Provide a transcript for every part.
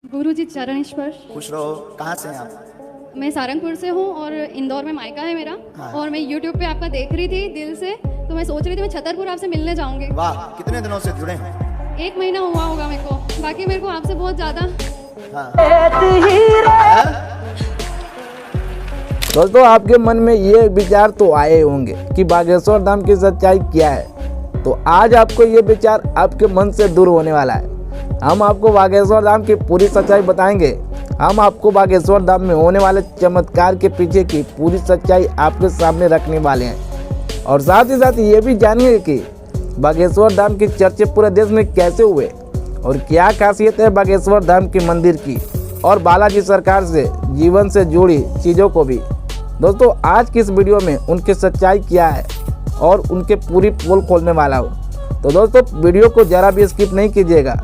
गुरुजी चरण स्पर्श। खुश रहो। कहाँ से हैं आप? मैं सारंगपुर से हूँ और इंदौर में मायका है मेरा। हाँ। और मैं यूट्यूब पे आपका देख रही थी दिल से, तो मैं सोच रही थी मैं छतरपुर आपसे मिलने जाऊंगी। वाह, कितने दिनों से जुड़े हैं? 1 महीना हुआ होगा मेरे को। बाकी मेरे को आपसे बहुत ज़्यादा दोस्तों, आपके मन में ये विचार तो आए होंगे कि बागेश्वर धाम की सच्चाई क्या है। तो आज आपको ये विचार आपके मन से दूर होने वाला है। हम आपको बागेश्वर धाम की पूरी सच्चाई बताएंगे। हम आपको बागेश्वर धाम में होने वाले चमत्कार के पीछे की पूरी सच्चाई आपके सामने रखने वाले हैं। और साथ ही साथ ये भी जानेंगे कि बागेश्वर धाम की चर्चे पूरे देश में कैसे हुए और क्या खासियत है बागेश्वर धाम के मंदिर की, और बालाजी सरकार से जीवन से जुड़ी चीज़ों को भी। दोस्तों, आज की इस वीडियो में उनकी सच्चाई क्या है और उनके पूरी पोल खोलने वाला हूँ। तो दोस्तों, वीडियो को ज़रा भी स्किप नहीं कीजिएगा।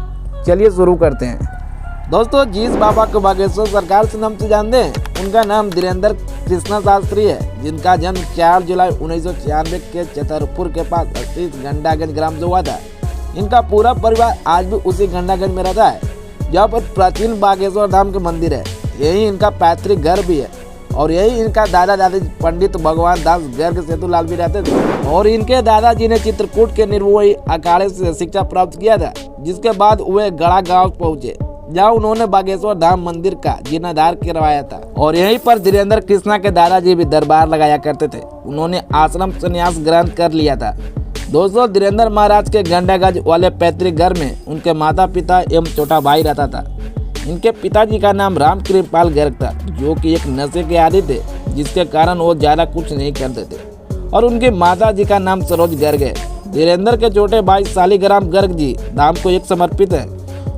चलिए शुरू करते हैं। दोस्तों, जिस बाबा को बागेश्वर सरकार से नाम से जानते हैं, उनका नाम धीरेन्द्र कृष्ण शास्त्री है, जिनका जन्म 4 जुलाई 1996 के छतरपुर के पास स्थित घंटागंज ग्राम से हुआ था। इनका पूरा परिवार आज भी उसी घंटागंज में रहता है, जहाँ पर प्राचीन बागेश्वर धाम के मंदिर है। यही इनका पैतृक घर भी है और यही इनका दादा दादी पंडित भगवान दास गर्ग सेतुलाल भी रहते थे। और इनके दादाजी ने चित्रकूट के निर्मोही अखाड़े से शिक्षा प्राप्त किया था, जिसके बाद वे गड़ा गांव पहुंचे, जहाँ उन्होंने बागेश्वर धाम मंदिर का जीर्णोद्धार करवाया था। और यहीं पर धीरेन्द्र कृष्णा के दादाजी भी दरबार लगाया करते थे। उन्होंने आश्रम संन्यास ग्रहण कर लिया था। दोस्तों, धीरेन्द्र महाराज के घंटागंज वाले पैतृक घर में उनके माता पिता एवं छोटा भाई रहता था। इनके पिताजी का नाम राम कृपाल गर्ग था, जो कि एक नशे के आदी थे, जिसके कारण वो ज्यादा कुछ नहीं करते थे। और उनकी माता जी का नाम सरोज गर्ग है। धीरेन्द्र के छोटे भाई शालिग्राम गर्ग जी धाम को एक समर्पित है।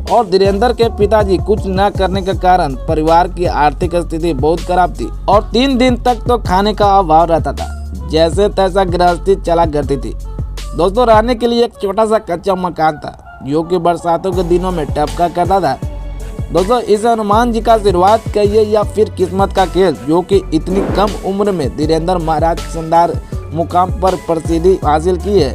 और धीरेन्द्र के पिताजी कुछ न करने के कारण परिवार की आर्थिक स्थिति बहुत खराब थी और 3 दिन तक तो खाने का अभाव रहता था। जैसे तैसा गृहस्थी चला करती थी। दोस्तों, रहने के लिए एक छोटा सा कच्चा मकान था, जो कि बरसातों के दिनों में टपका करता था। दोस्तों, इस हनुमान जी का आशीर्वाद कहिए या फिर किस्मत का खेल, जो कि इतनी कम उम्र में धीरेन्द्र महाराज शानदार मुकाम पर प्रसिद्धि हासिल की है।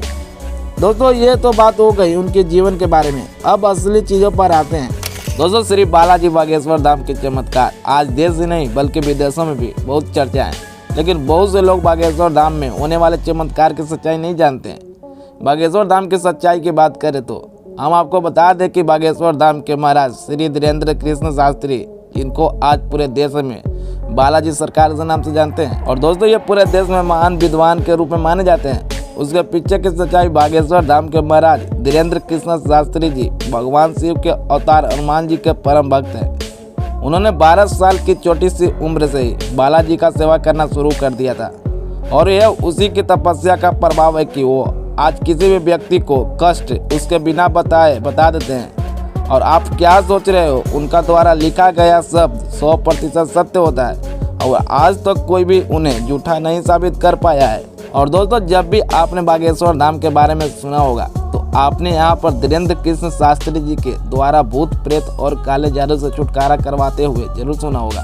दोस्तों, ये तो बात हो गई उनके जीवन के बारे में। अब असली चीज़ों पर आते हैं। दोस्तों, श्री बालाजी बागेश्वर धाम के चमत्कार आज देश ही नहीं बल्कि विदेशों में भी बहुत चर्चा है। लेकिन बहुत से लोग बागेश्वर धाम में होने वाले चमत्कार की सच्चाई नहीं जानते हैं। बागेश्वर धाम की सच्चाई की बात करें तो हम आपको बता दें कि बागेश्वर धाम के महाराज श्री धीरेन्द्र कृष्ण शास्त्री, इनको आज पूरे देश में बालाजी सरकार के नाम से जानते हैं। और दोस्तों, ये पूरे देश में महान विद्वान के रूप में माने जाते हैं। उसके पीछे की सच्चाई, बागेश्वर धाम के महाराज धीरेन्द्र कृष्ण शास्त्री जी भगवान शिव के अवतार हनुमान जी के परम भक्त हैं। उन्होंने 12 साल की छोटी सी उम्र से ही बालाजी का सेवा करना शुरू कर दिया था। और यह उसी की तपस्या का प्रभाव है कि वो आज किसी भी व्यक्ति को कष्ट उसके बिना बताए बता देते हैं। और आप क्या सोच रहे हो, उनका द्वारा लिखा गया शब्द 100% सत्य होता है और आज तक कोई भी उन्हें झूठा नहीं साबित कर पाया है। और दोस्तों, जब भी आपने बागेश्वर धाम के बारे में सुना होगा तो आपने यहाँ पर धीरेन्द्र कृष्ण शास्त्री जी के द्वारा भूत प्रेत और काले जादू से छुटकारा करवाते हुए जरूर सुना होगा।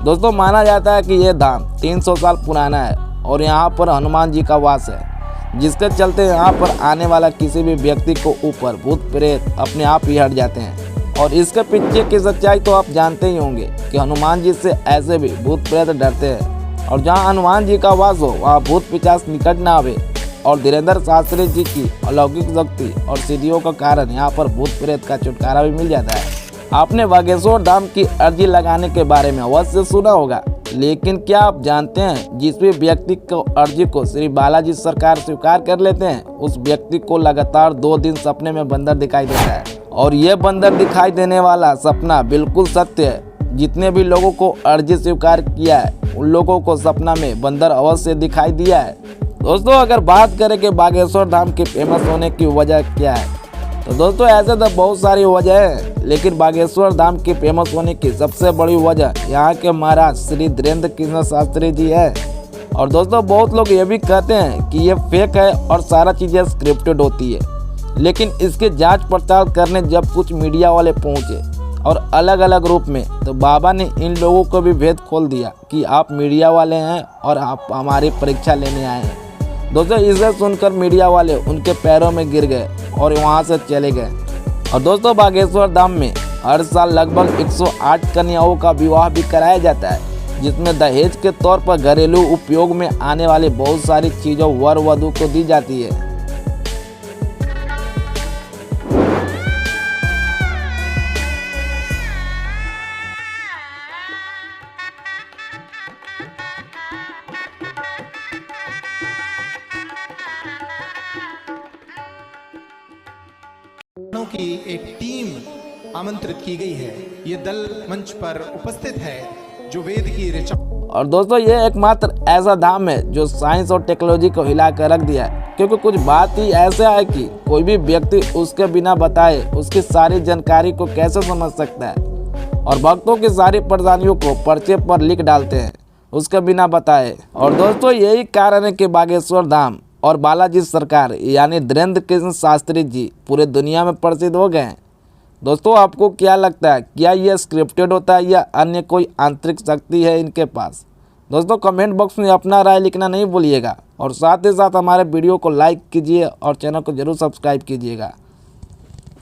दोस्तों, माना जाता है कि यह धाम 300 साल पुराना है और यहाँ पर हनुमान जी का वास है, जिसके चलते यहाँ पर आने वाला किसी भी व्यक्ति को ऊपर भूत प्रेत अपने आप ही हट जाते हैं। और इसके पीछे की सच्चाई तो आप जानते ही होंगे कि हनुमान जी से ऐसे भी भूत प्रेत डरते हैं। और जहाँ हनुमान जी का वास हो वहाँ भूत पिशाच निकट ना आवे। और धीरेन्द्र शास्त्री जी की अलौकिक शक्ति और सिद्धियों का कारण यहाँ पर भूत प्रेत का छुटकारा भी मिल जाता है। आपने बागेश्वर धाम की अर्जी लगाने के बारे में अवश्य सुना होगा, लेकिन क्या आप जानते हैं जिस भी व्यक्ति को अर्जी को श्री बालाजी सरकार स्वीकार कर लेते हैं, उस व्यक्ति को लगातार 2 दिन सपने में बंदर दिखाई देता है। और ये बंदर दिखाई देने वाला सपना बिल्कुल सत्य है। जितने भी लोगों को अर्जी स्वीकार किया है, उन लोगों को सपना में बंदर अवश्य दिखाई दिया है। दोस्तों, अगर बात करें कि बागेश्वर धाम के फेमस होने की वजह क्या है, तो दोस्तों ऐसे तो बहुत सारी वजह है, लेकिन बागेश्वर धाम के फेमस होने की सबसे बड़ी वजह यहाँ के महाराज श्री धीरेन्द्र कृष्ण शास्त्री जी है। और दोस्तों, बहुत लोग ये भी कहते हैं कि ये फेक है और सारा चीज़ें स्क्रिप्टेड होती है। लेकिन इसकी जांच पड़ताल करने जब कुछ मीडिया वाले पहुंचे और अलग अलग रूप में, तो बाबा ने इन लोगों को भी भेद खोल दिया कि आप मीडिया वाले हैं और आप हमारी परीक्षा लेने आए हैं। दोस्तों, इसे सुनकर मीडिया वाले उनके पैरों में गिर गए और वहां से चले गए। और दोस्तों, बागेश्वर धाम में हर साल लगभग 108 कन्याओं का विवाह भी कराया जाता है, जिसमें दहेज के तौर पर घरेलू उपयोग में आने वाली बहुत सारी चीज़ों वर वधू को दी जाती है। की एक टीम आमंत्रित की गई है। ये दल मंच पर उपस्थित है जो वेद की ऋचा। और दोस्तों, ये एकमात्र ऐसा धाम है जो साइंस और टेक्नोलॉजी को हिला कर रख दिया है, क्योंकि कुछ बात ही ऐसा है कि कोई भी व्यक्ति उसके बिना बताए उसकी सारी जानकारी को कैसे समझ सकता है, और भक्तों की सारी परेशानियों को पर्चे पर लिख डालते हैं उसके बिना बताए। और दोस्तों, यही कारण है कि बागेश्वर धाम और बालाजी सरकार यानी धीरेन्द्र कृष्ण शास्त्री जी पूरे दुनिया में प्रसिद्ध हो गए हैं। दोस्तों, आपको क्या लगता है, क्या यह स्क्रिप्टेड होता है या अन्य कोई आंतरिक शक्ति है इनके पास? दोस्तों, कमेंट बॉक्स में अपना राय लिखना नहीं भूलिएगा, और साथ ही साथ हमारे वीडियो को लाइक कीजिए और चैनल को जरूर सब्सक्राइब कीजिएगा।